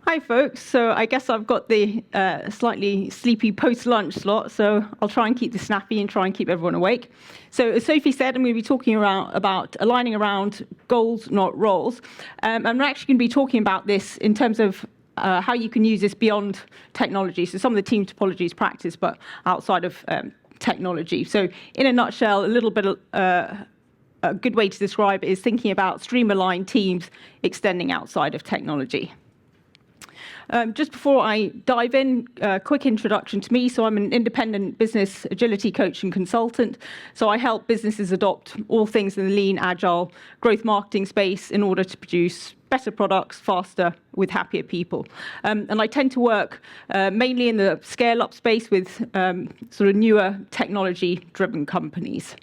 Hi, folks. So I guess I've got the slightly sleepy post-lunch slot, so I'll try and keep this snappy and try and keep everyone awake. So as Sophie said, I'm going to be talking about aligning around goals, not roles. And we're actually going to be talking about this in terms of how you can use this beyond technology. So some of the team topologies practice, but outside of technology. So in a nutshell, a little bit of a good way to describe it is thinking about stream-aligned teams extending outside of technology. Just before I dive in, a quick introduction to me. So I'm an independent business agility coach and consultant. So I help businesses adopt all things in the lean, agile, growth marketing space in order to produce better products faster with happier people. And I tend to work mainly in the scale-up space with sort of newer technology-driven companies.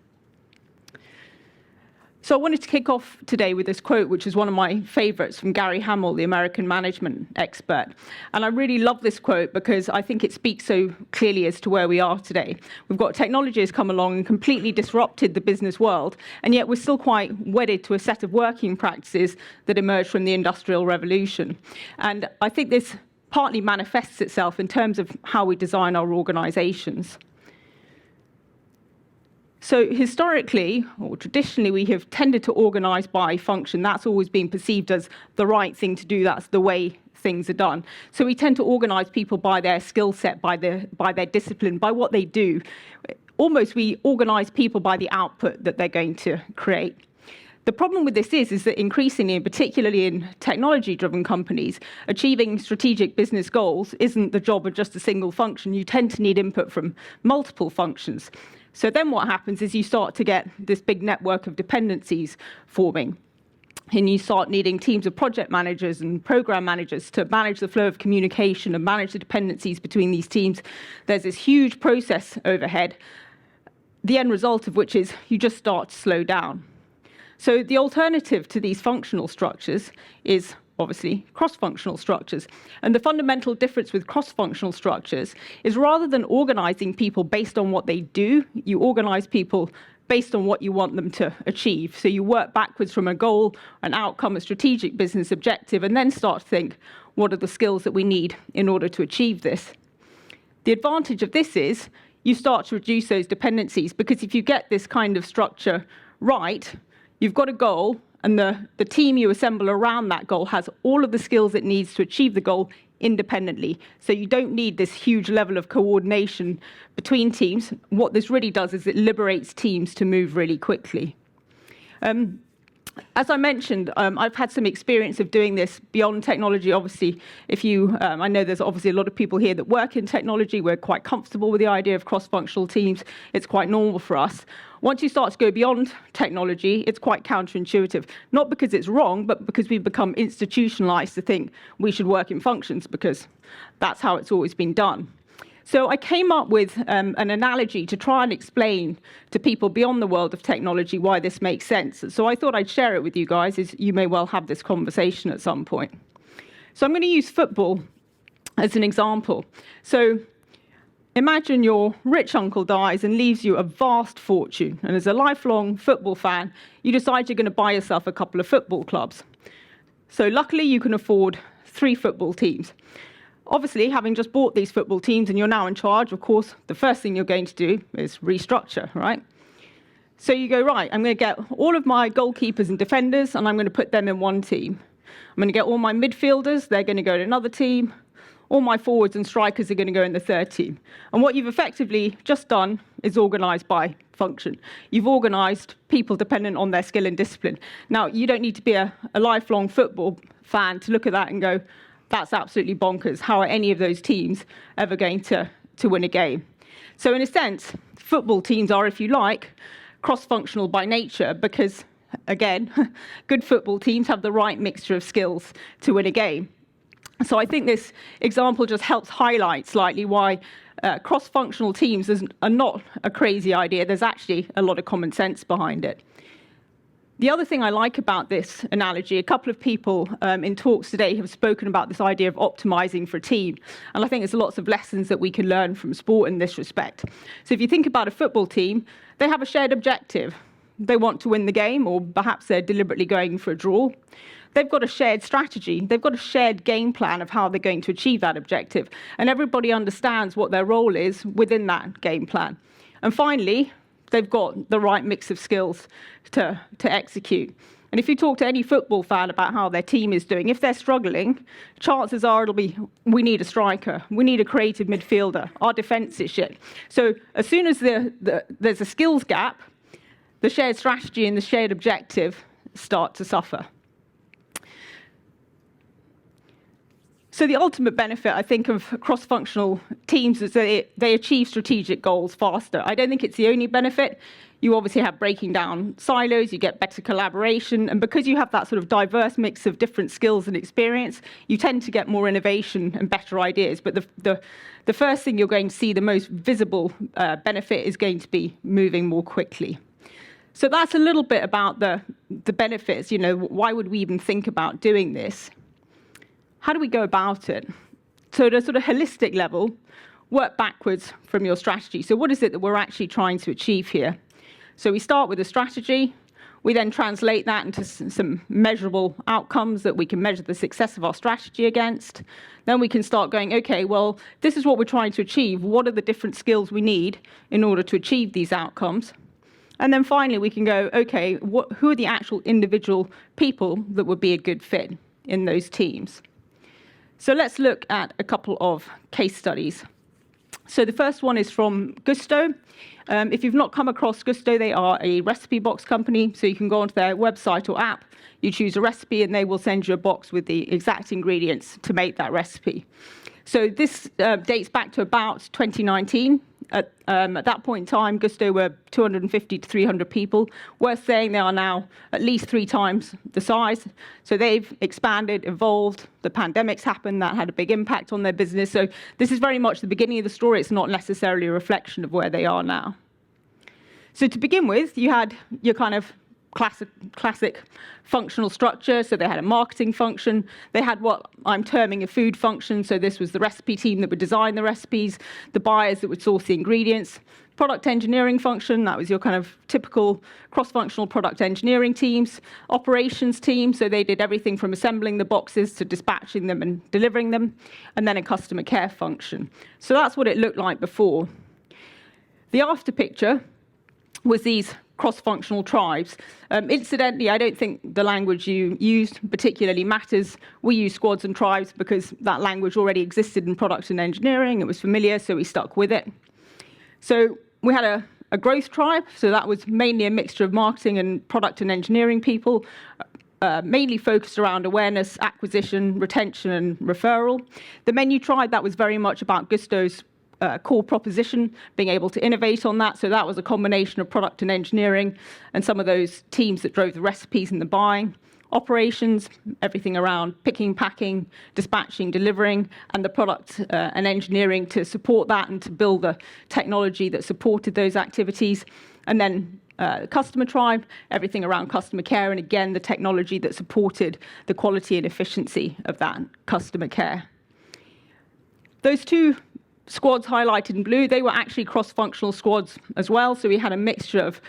So I wanted to kick off today with this quote, which is one of my favorites from Gary Hamel, the American management expert. And I really love this quote because I think it speaks so clearly as to where we are today. We've got technology has come along and completely disrupted the business world, and yet we're still quite wedded to a set of working practices that emerged from the Industrial Revolution. And I think this partly manifests itself in terms of how we design our organizations. So historically, or traditionally, we have tended to organize by function. That's always been perceived as the right thing to do. That's the way things are done. So we tend to organize people by their skill set, by their discipline, by what they do. Almost we organize people by the output that they're going to create. The problem with this is that increasingly, and particularly in technology-driven companies, achieving strategic business goals isn't the job of just a single function. You tend to need input from multiple functions. So then what happens is you start to get this big network of dependencies forming. And you start needing teams of project managers and program managers to manage the flow of communication and manage the dependencies between these teams. There's this huge process overhead, the end result of which is you just start to slow down. So the alternative to these functional structures is obviously cross-functional structures. And the fundamental difference with cross-functional structures is rather than organizing people based on what they do, you organize people based on what you want them to achieve. So you work backwards from a goal, an outcome, a strategic business objective, and then start to think, what are the skills that we need in order to achieve this? The advantage of this is you start to reduce those dependencies, because if you get this kind of structure right, you've got a goal, and the team you assemble around that goal has all of the skills it needs to achieve the goal independently. So you don't need this huge level of coordination between teams. What this really does is it liberates teams to move really quickly. As I mentioned, I've had some experience of doing this beyond technology. Obviously, I know there's obviously a lot of people here that work in technology. We're quite comfortable with the idea of cross-functional teams. It's quite normal for us. Once you start to go beyond technology, it's quite counterintuitive. Not because it's wrong, but because we've become institutionalized to think we should work in functions because that's how it's always been done. So I came up with an analogy to try and explain to people beyond the world of technology why this makes sense. So I thought I'd share it with you guys, as you may well have this conversation at some point. So I'm going to use football as an example. So imagine your rich uncle dies and leaves you a vast fortune. And as a lifelong football fan, you decide you're going to buy yourself a couple of football clubs. So luckily, you can afford 3 football teams. Obviously, having just bought these football teams and you're now in charge, of course, the first thing you're going to do is restructure, right? So you go, right, I'm going to get all of my goalkeepers and defenders, and I'm going to put them in one team. I'm going to get all my midfielders, they're going to go in another team. All my forwards and strikers are going to go in the third team. And what you've effectively just done is organized by function. You've organized people dependent on their skill and discipline. Now, you don't need to be a lifelong football fan to look at that and go, that's absolutely bonkers. How are any of those teams ever going to win a game? So in a sense, football teams are, if you like, cross-functional by nature because, again, good football teams have the right mixture of skills to win a game. So I think this example just helps highlight slightly why cross-functional teams are not a crazy idea. There's actually a lot of common sense behind it. The other thing I like about this analogy, a couple of people in talks today have spoken about this idea of optimizing for a team. And I think there's lots of lessons that we can learn from sport in this respect. So if you think about a football team, they have a shared objective. They want to win the game, or perhaps they're deliberately going for a draw. they've got a shared strategy. They've got a shared game plan of how they're going to achieve that objective. And everybody understands what their role is within that game plan. And finally, they've got the right mix of skills to execute. And if you talk to any football fan about how their team is doing, if they're struggling, chances are it'll be, we need a striker, we need a creative midfielder, our defence is shit. So as soon as there's a skills gap, the shared strategy and the shared objective start to suffer. So the ultimate benefit, I think, of cross-functional teams is that they achieve strategic goals faster. I don't think it's the only benefit. You obviously have breaking down silos, you get better collaboration, and because you have that sort of diverse mix of different skills and experience, you tend to get more innovation and better ideas. But the first thing you're going to see, the most visible benefit, is going to be moving more quickly. So that's a little bit about the benefits. You know, why would we even think about doing this? How do we go about it? So at a sort of holistic level, work backwards from your strategy. So what is it that we're actually trying to achieve here? So we start with a strategy. We then translate that into some measurable outcomes that we can measure the success of our strategy against. Then we can start going, okay, well, this is what we're trying to achieve. What are the different skills we need in order to achieve these outcomes? And then finally, we can go, okay, who are the actual individual people that would be a good fit in those teams? So let's look at a couple of case studies. So the first one is from Gousto. If you've not come across Gousto, they are a recipe box company. So you can go onto their website or app, you choose a recipe, and they will send you a box with the exact ingredients to make that recipe. So this dates back to about 2019. At that point in time, Gousto were 250 to 300 people. Worth saying they are now at least 3 times the size. So they've expanded, evolved. The pandemic's happened. That had a big impact on their business. So this is very much the beginning of the story. It's not necessarily a reflection of where they are now. So to begin with, you had your kind of classic functional structure. So they had a marketing function. They had what I'm terming a food function. So this was the recipe team that would design the recipes, the buyers that would source the ingredients. Product engineering function, that was your kind of typical cross-functional product engineering teams. Operations team, so they did everything from assembling the boxes to dispatching them and delivering them. And then a customer care function. So that's what it looked like before. The after picture was these cross-functional tribes. Incidentally, I don't think the language you used particularly matters. We use squads and tribes because that language already existed in product and engineering. It was familiar, so we stuck with it. So we had a growth tribe, so that was mainly a mixture of marketing and product and engineering people, mainly focused around awareness, acquisition, retention, and referral. The menu tribe, that was very much about Gousto's core proposition, being able to innovate on that. So that was a combination of product and engineering and some of those teams that drove the recipes and the buying. Operations, everything around picking, packing, dispatching, delivering, and the product and engineering to support that and to build the technology that supported those activities. And then customer tribe, everything around customer care, and again, the technology that supported the quality and efficiency of that customer care. Those two squads highlighted in blue, they were actually cross-functional squads as well. So we had a mixture of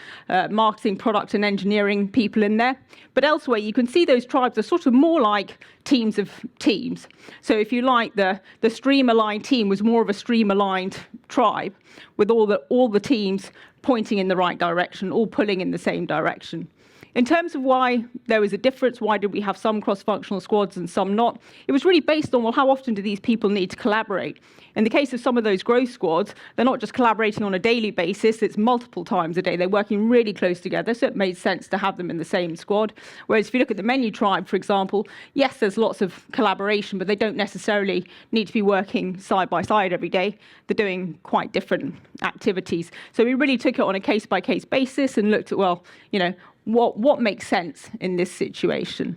marketing, product, and engineering people in there. But elsewhere, you can see those tribes are sort of more like teams of teams. So if you like, the stream-aligned team was more of a stream-aligned tribe with all the teams pointing in the right direction, all pulling in the same direction. In terms of why there was a difference, why did we have some cross-functional squads and some not, it was really based on, well, how often do these people need to collaborate? In the case of some of those growth squads, they're not just collaborating on a daily basis, it's multiple times a day. They're working really close together, so it made sense to have them in the same squad. Whereas if you look at the menu tribe, for example, yes, there's lots of collaboration, but they don't necessarily need to be working side by side every day. They're doing quite different activities. So we really took it on a case-by-case basis and looked at, well, you know, what makes sense in this situation.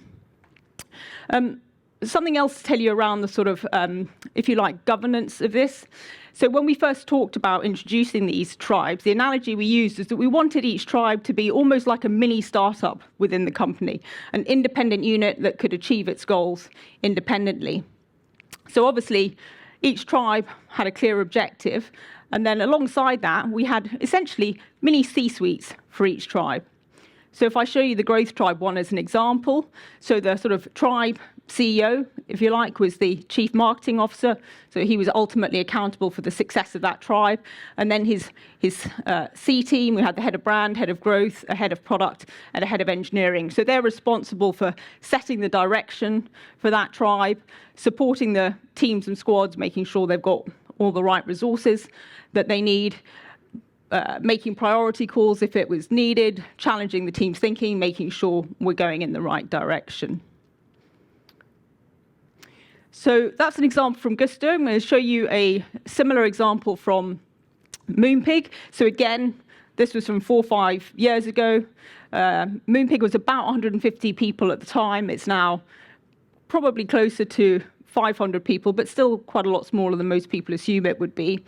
Something else to tell you around the sort of, if you like, governance of this. So when we first talked about introducing these tribes, the analogy we used is that we wanted each tribe to be almost like a mini startup within the company, an independent unit that could achieve its goals independently. So obviously, each tribe had a clear objective, and then alongside that, we had essentially mini C-suites for each tribe. So if I show you the growth tribe one as an example, so the sort of tribe CEO, if you like, was the chief marketing officer. So he was ultimately accountable for the success of that tribe. And then his C team, we had the head of brand, head of growth, a head of product, and a head of engineering. So they're responsible for setting the direction for that tribe, supporting the teams and squads, making sure they've got all the right resources that they need, making priority calls if it was needed, challenging the team's thinking, making sure we're going in the right direction. So that's an example from Gousto. I'm going to show you a similar example from Moonpig. So again, this was from 4 or 5 years ago. Moonpig was about 150 people at the time. It's now probably closer to 500 people, but still quite a lot smaller than most people assume it would be.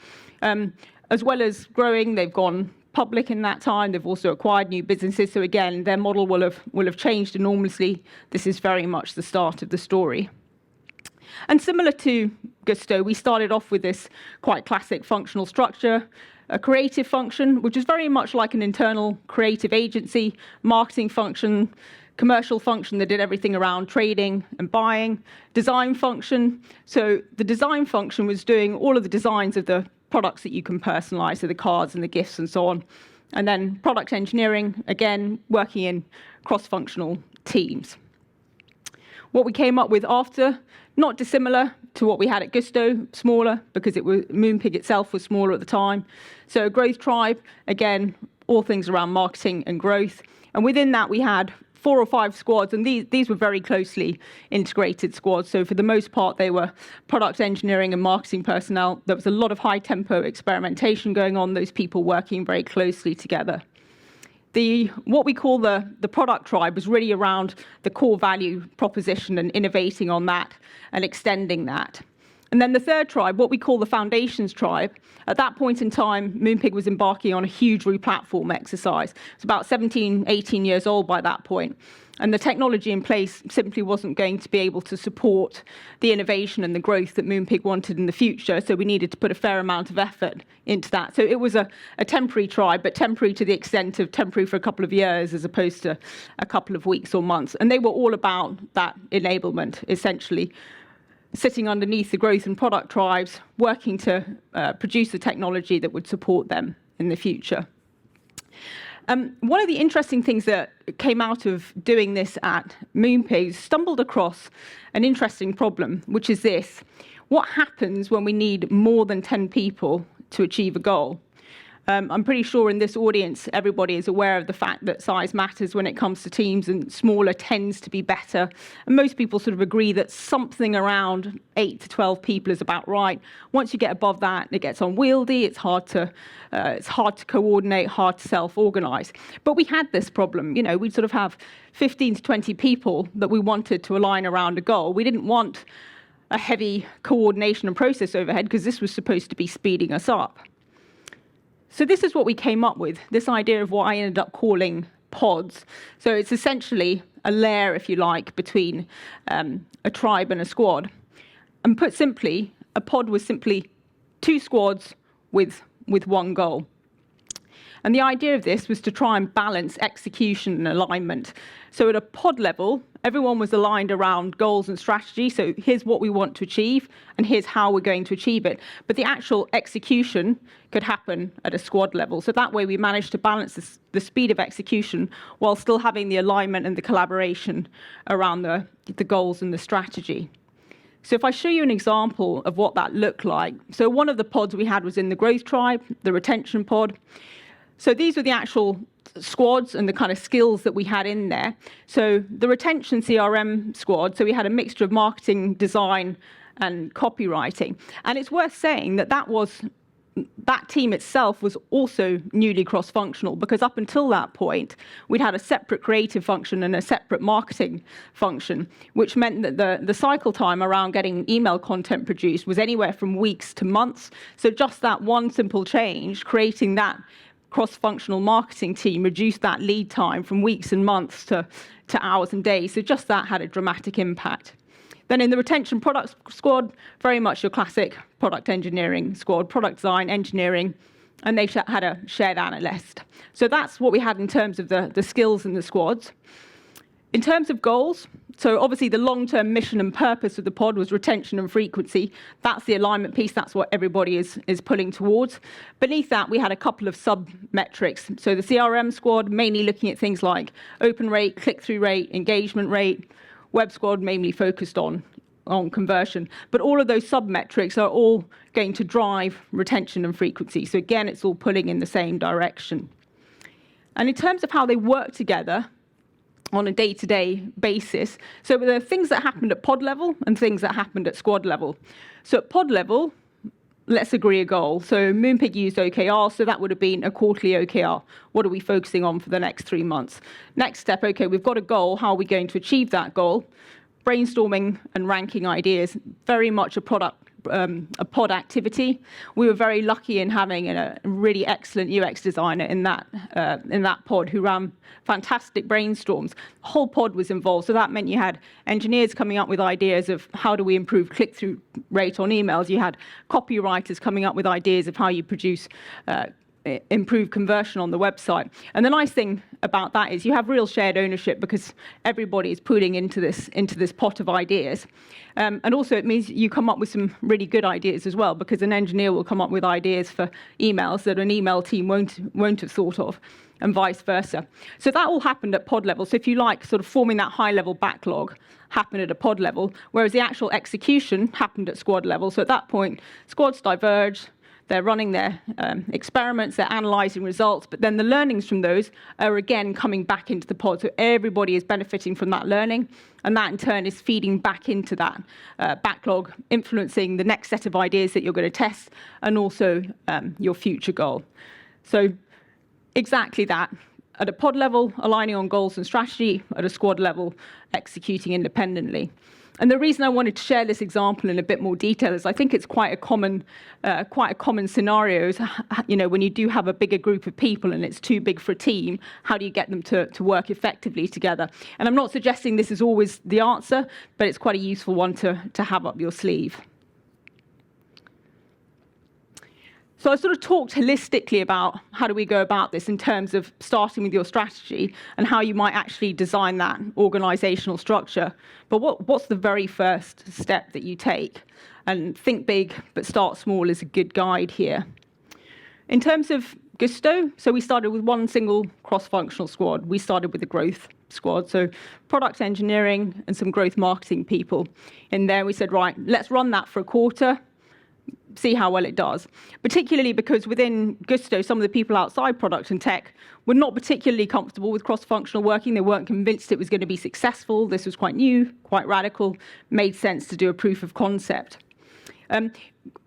As well as growing, they've gone public in that time. They've also acquired new businesses. So again, their model will have changed enormously. This is very much the start of the story. And similar to Gousto, we started off with this quite classic functional structure, a creative function, which is very much like an internal creative agency, marketing function, commercial function that did everything around trading and buying, design function. So the design function was doing all of the designs of the products that you can personalize, so the cards and the gifts and so on. And then product engineering, again, working in cross-functional teams. What we came up with after, not dissimilar to what we had at Gousto, smaller, because Moonpig itself was smaller at the time. So growth tribe, again, all things around marketing and growth. And within that, we had 4 or 5 squads, and these were very closely integrated squads. So for the most part, they were product engineering and marketing personnel. There was a lot of high-tempo experimentation going on, those people working very closely together. What we call the product tribe was really around the core value proposition and innovating on that and extending that. And then the third tribe, what we call the foundations tribe, at that point in time, Moonpig was embarking on a huge replatform exercise. It's about 17, 18 years old by that point. And the technology in place simply wasn't going to be able to support the innovation and the growth that Moonpig wanted in the future. So we needed to put a fair amount of effort into that. So it was a temporary tribe, but temporary to the extent of temporary for a couple of years as opposed to a couple of weeks or months. And they were all about that enablement, essentially, sitting underneath the growth and product tribes, working to produce the technology that would support them in the future. One of the interesting things that came out of doing this at Moonpig, stumbled across an interesting problem, which is this. What happens when we need more than 10 people to achieve a goal? I'm pretty sure in this audience, everybody is aware of the fact that size matters when it comes to teams, and smaller tends to be better. And most people sort of agree that something around 8 to 12 people is about right. Once you get above that, it gets unwieldy. It's hard to coordinate, hard to self-organize. But we had this problem. You know, we'd sort of have 15 to 20 people that we wanted to align around a goal. We didn't want a heavy coordination and process overhead because this was supposed to be speeding us up. So this is what we came up with, this idea of what I ended up calling pods. So it's essentially a layer, if you like, between a tribe and a squad. And put simply, a pod was simply 2 squads with one goal. And the idea of this was to try and balance execution and alignment. So at a pod level, everyone was aligned around goals and strategy. So here's what we want to achieve, and here's how we're going to achieve it. But the actual execution could happen at a squad level. So that way we managed to balance the speed of execution while still having the alignment and the collaboration around the goals and the strategy. So if I show you an example of what that looked like. So one of the pods we had was in the growth tribe, the retention pod. So these were the actual squads and the kind of skills that we had in there. So the retention CRM squad, so we had a mixture of marketing, design, and copywriting. And it's worth saying that that team itself was also newly cross-functional, because up until that point, we'd had a separate creative function and a separate marketing function, which meant that the cycle time around getting email content produced was anywhere from weeks to months. So just that one simple change, creating that cross-functional marketing team, reduced that lead time from weeks and months to hours and days. So just that had a dramatic impact. Then in the retention product squad, very much your classic product engineering squad, product design, engineering, and they had a shared analyst. So that's what we had in terms of the skills in the squads. In terms of goals, so obviously the long-term mission and purpose of the pod was retention and frequency. That's the alignment piece. That's what everybody is pulling towards. Beneath that, we had a couple of sub-metrics. So the CRM squad, mainly looking at things like open rate, click-through rate, engagement rate. Web squad, mainly focused on conversion. But all of those sub-metrics are all going to drive retention and frequency. So again, it's all pulling in the same direction. And in terms of how they work together, on a day-to-day basis. So there are things that happened at pod level and things that happened at squad level. So at pod level, let's agree a goal. So Moonpig used OKR, so that would have been a quarterly OKR. What are we focusing on for the next 3 months? Next step, okay, we've got a goal. How are we going to achieve that goal? Brainstorming and ranking ideas, very much a pod activity. We were very lucky in having a really excellent UX designer in that pod who ran fantastic brainstorms. The whole pod was involved, so that meant you had engineers coming up with ideas of how do we improve click-through rate on emails. You had copywriters coming up with ideas of how you produce improve conversion on the website. And the nice thing about that is you have real shared ownership because everybody is pooling into this pot of ideas. And also it means you come up with some really good ideas as well, because an engineer will come up with ideas for emails that an email team won't have thought of, and vice versa. So that all happened at pod level. So if you like, sort of forming that high-level backlog happened at a pod level, whereas the actual execution happened at squad level. So at that point, squads diverged. They're running their experiments, they're analysing results, but then the learnings from those are again coming back into the pod. So everybody is benefiting from that learning, and that in turn is feeding back into that backlog, influencing the next set of ideas that you're going to test, and also your future goal. So exactly that. At a pod level, aligning on goals and strategy. At a squad level, executing independently. And the reason I wanted to share this example in a bit more detail is I think it's quite a common scenario. Is, when you do have a bigger group of people and it's too big for a team, how do you get them to work effectively together? And I'm not suggesting this is always the answer, but it's quite a useful one to have up your sleeve. So I sort of talked holistically about how do we go about this in terms of starting with your strategy and how you might actually design that organizational structure. But what's the very first step that you take? And think big, but start small is a good guide here. In terms of Gousto, so we started with one single cross-functional squad. We started with the growth squad, so product engineering and some growth marketing people. In there we said, right, let's run that for a quarter, see how well it does, particularly because within Gousto, some of the people outside product and tech were not particularly comfortable with cross-functional working. They weren't convinced it was going to be successful. This was quite new, quite radical, made sense to do a proof of concept.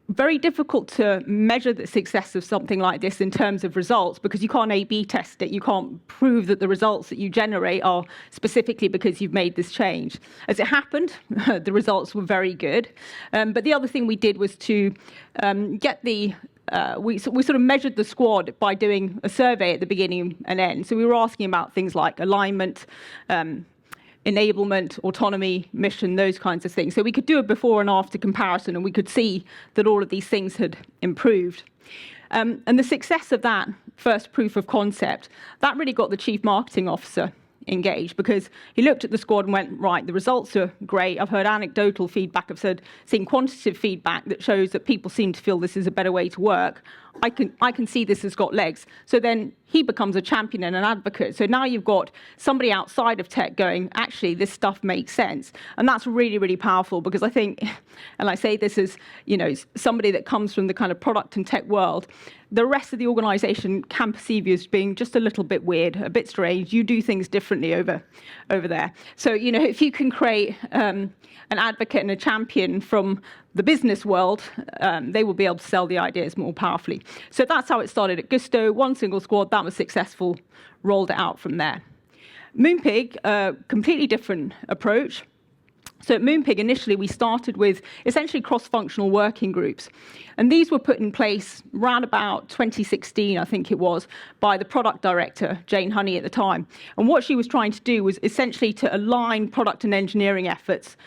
Very difficult to measure the success of something like this in terms of results because you can't A/B test it. You can't prove that the results that you generate are specifically because you've made this change. As it happened, the results were very good. But the other thing we did was to get the we sort of measured the squad by doing a survey at the beginning and end. So we were asking about things like alignment, enablement, autonomy, mission, those kinds of things. So we could do a before and after comparison, and we could see that all of these things had improved. And the success of that first proof of concept, that really got the chief marketing officer engaged because he looked at the squad and went, right, the results are great. I've heard anecdotal feedback. I've seen quantitative feedback that shows that people seem to feel this is a better way to work. I can see this has got legs. So then he becomes a champion and an advocate. So now you've got somebody outside of tech going, actually, this stuff makes sense. And that's really, really powerful because I think, and I say this as, somebody that comes from the kind of product and tech world, the rest of the organization can perceive you as being just a little bit weird, a bit strange. You do things differently over there. So, if you can create an advocate and a champion from the business world, they will be able to sell the ideas more powerfully. So that's how it started at Gousto, one single squad, that was successful, rolled it out from there. Moonpig, completely different approach. So at Moonpig, initially, we started with essentially cross-functional working groups. And these were put in place around about 2016, I think it was, by the product director, Jane Honey, at the time. And what she was trying to do was essentially to align product and engineering efforts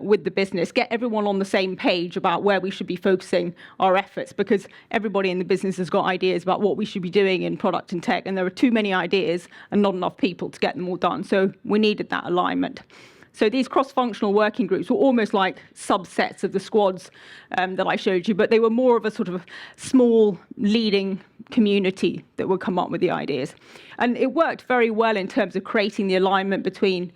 with the business, get everyone on the same page about where we should be focusing our efforts, because everybody in the business has got ideas about what we should be doing in product and tech, and there are too many ideas and not enough people to get them all done. So we needed that alignment. So these cross-functional working groups were almost like subsets of the squads that I showed you, but they were more of a sort of small leading community that would come up with the ideas. And it worked very well in terms of creating the alignment between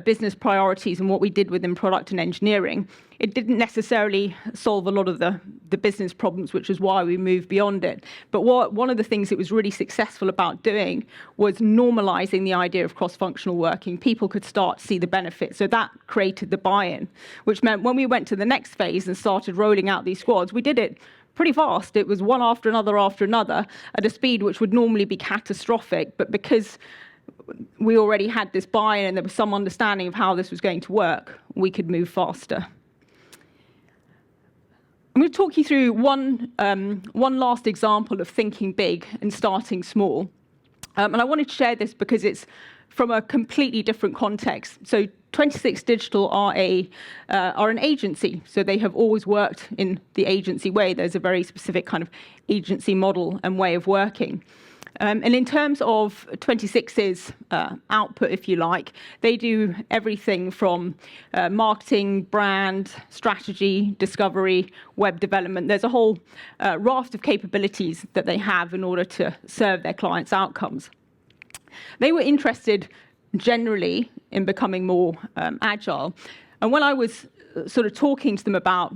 business priorities and what we did within product and engineering. It didn't necessarily solve a lot of the business problems, which is why we moved beyond it. But one of the things it was really successful about doing was normalizing the idea of cross-functional working. People could start to see the benefits. So that created the buy-in, which meant when we went to the next phase and started rolling out these squads, we did it pretty fast. It was one after another at a speed which would normally be catastrophic. But because we already had this buy-in and there was some understanding of how this was going to work, we could move faster. I'm going to talk you through one last example of thinking big and starting small. And I wanted to share this because it's from a completely different context. So 26 Digital are an agency. So they have always worked in the agency way. There's a very specific kind of agency model and way of working. And in terms of 26's output, if you like, they do everything from marketing, brand, strategy, discovery, web development. There's a whole raft of capabilities that they have in order to serve their clients' outcomes. They were interested generally in becoming more agile. And when I was sort of talking to them about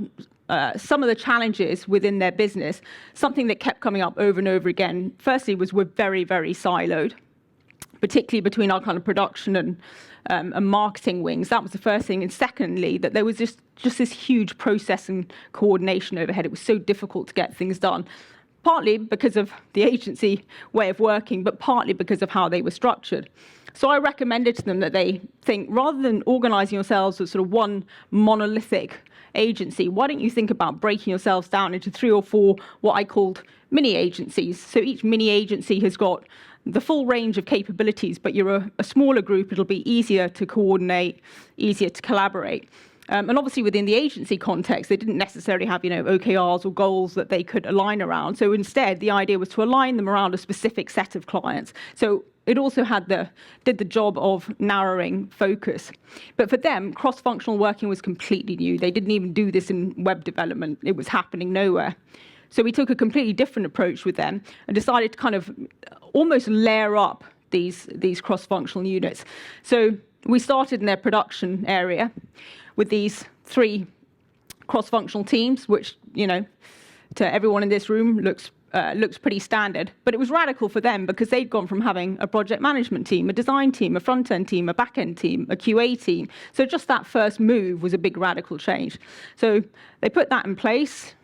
some of the challenges within their business, something that kept coming up over and over again, firstly, was we're very, very siloed, particularly between our kind of production and marketing wings. That was the first thing. And secondly, that there was just this huge process and coordination overhead. It was so difficult to get things done, partly because of the agency way of working, but partly because of how they were structured. So I recommended to them that they think, rather than organizing yourselves as sort of one monolithic agency, why don't you think about breaking yourselves down into 3 or 4 what I called mini agencies. So each mini agency has got the full range of capabilities, but you're a smaller group. It'll be easier to coordinate, easier to collaborate. And obviously within the agency context, they didn't necessarily have, OKRs or goals that they could align around. So instead, the idea was to align them around a specific set of clients. So it also did the job of narrowing focus. But for them, cross-functional working was completely new. They didn't even do this in web development. It was happening nowhere. So we took a completely different approach with them and decided to kind of almost layer up these cross-functional units. So we started in their production area with these 3 cross-functional teams, which, to everyone in this room looks pretty standard. But it was radical for them because they'd gone from having a project management team, a design team, a front-end team, a back-end team, a QA team. So just that first move was a big radical change. So they put that in place,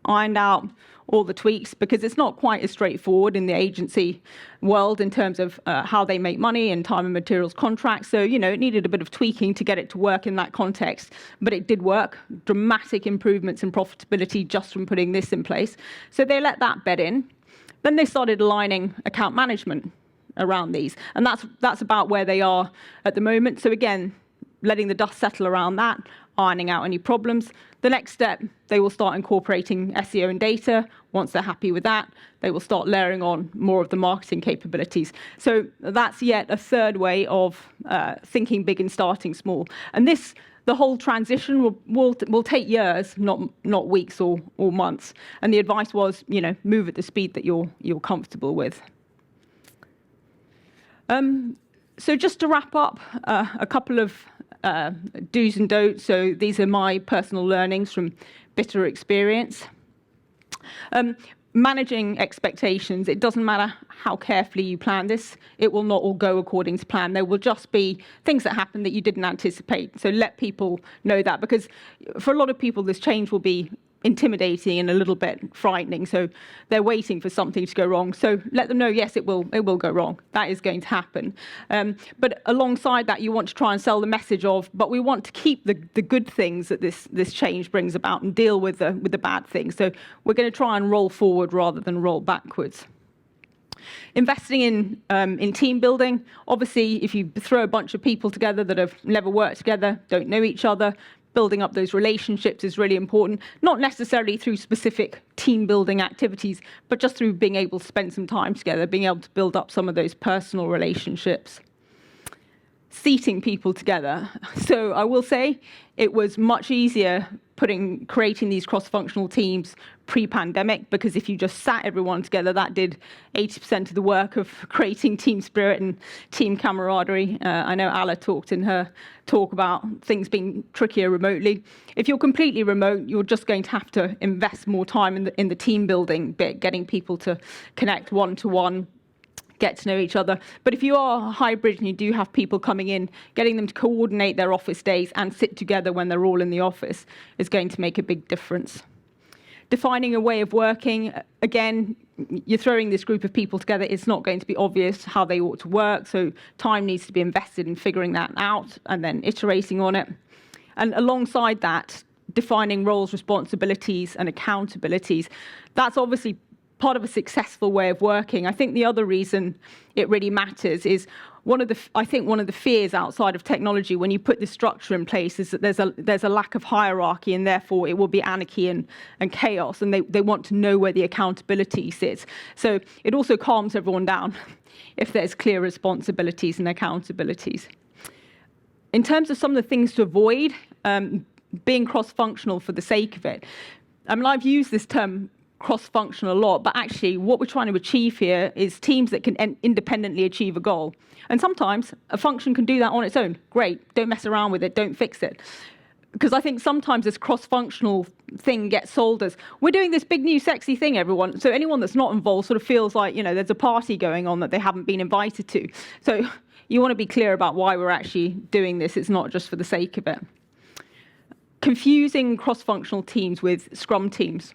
ironed out all the tweaks, because it's not quite as straightforward in the agency world in terms of how they make money and time and materials contracts. So, it needed a bit of tweaking to get it to work in that context. But it did work. Dramatic improvements in profitability just from putting this in place. So they let that bed in. Then they started aligning account management around these. And that's about where they are at the moment. So again, letting the dust settle around that, ironing out any problems. The next step, they will start incorporating SEO and data. Once they're happy with that, they will start layering on more of the marketing capabilities. So that's yet a third way of thinking big and starting small. And the whole transition will take years, not weeks or months. And the advice was, move at the speed that you're comfortable with. So just to wrap up, a couple of do's and don'ts. So these are my personal learnings from bitter experience. Managing expectations. It doesn't matter how carefully you plan this. It will not all go according to plan. There will just be things that happen that you didn't anticipate. So let people know that, because for a lot of people, this change will be intimidating and a little bit frightening. So they're waiting for something to go wrong. So let them know, yes, it will go wrong. That is going to happen. But alongside that, you want to try and sell the message of, but we want to keep the good things that this change brings about and deal with the bad things. So we're going to try and roll forward rather than roll backwards. Investing in team building. Obviously, if you throw a bunch of people together that have never worked together, don't know each other, building up those relationships is really important, not necessarily through specific team building activities, but just through being able to spend some time together, being able to build up some of those personal relationships. Seating people together. So I will say it was much easier creating these cross-functional teams pre-pandemic, because if you just sat everyone together, that did 80% of the work of creating team spirit and team camaraderie. I know Ala talked in her talk about things being trickier remotely. If you're completely remote, you're just going to have to invest more time in the team building bit, getting people to connect one-to-one, get to know each other. But if you are hybrid and you do have people coming in, getting them to coordinate their office days and sit together when they're all in the office is going to make a big difference. Defining a way of working, again, you're throwing this group of people together, it's not going to be obvious how they ought to work, so time needs to be invested in figuring that out and then iterating on it. And alongside that, defining roles, responsibilities, and accountabilities. That's obviously part of a successful way of working. I think the other reason it really matters is one of the fears outside of technology when you put this structure in place is that there's a lack of hierarchy, and therefore it will be anarchy and chaos, and they want to know where the accountability sits. So it also calms everyone down if there's clear responsibilities and accountabilities. In terms of some of the things to avoid, being cross-functional for the sake of it. I've used this term cross-functional a lot, but actually what we're trying to achieve here is teams that can independently achieve a goal. And sometimes a function can do that on its own. Great, don't mess around with it, don't fix it. Because I think sometimes this cross-functional thing gets sold as, we're doing this big new sexy thing, everyone. So anyone that's not involved sort of feels like, there's a party going on that they haven't been invited to. So you want to be clear about why we're actually doing this. It's not just for the sake of it. Confusing cross-functional teams with Scrum teams.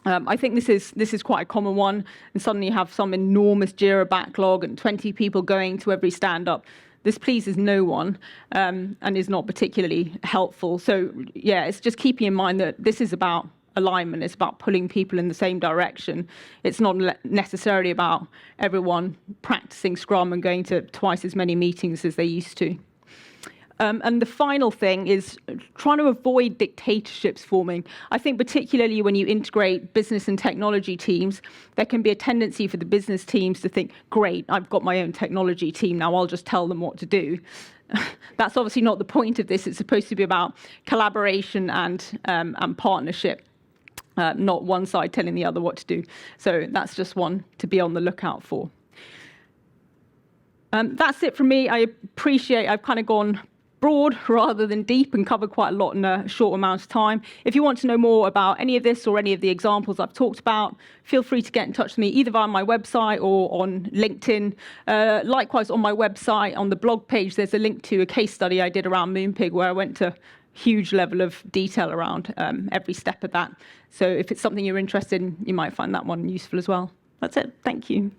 I think this is quite a common one, and suddenly you have some enormous Jira backlog and 20 people going to every stand-up. This pleases no one and is not particularly helpful. So yeah, it's just keeping in mind that this is about alignment. It's about pulling people in the same direction. It's not necessarily about everyone practicing Scrum and going to twice as many meetings as they used to. And the final thing is trying to avoid dictatorships forming. I think particularly when you integrate business and technology teams, there can be a tendency for the business teams to think, great, I've got my own technology team, now I'll just tell them what to do. That's obviously not the point of this. It's supposed to be about collaboration and partnership, not one side telling the other what to do. So that's just one to be on the lookout for. That's it from me. I appreciate I've kind of gone broad rather than deep and covered quite a lot in a short amount of time. If you want to know more about any of this or any of the examples I've talked about, feel free to get in touch with me either via my website or on LinkedIn. Likewise, on my website, on the blog page, there's a link to a case study I did around Moonpig where I went to huge level of detail around every step of that. So if it's something you're interested in, you might find that one useful as well. That's it. Thank you.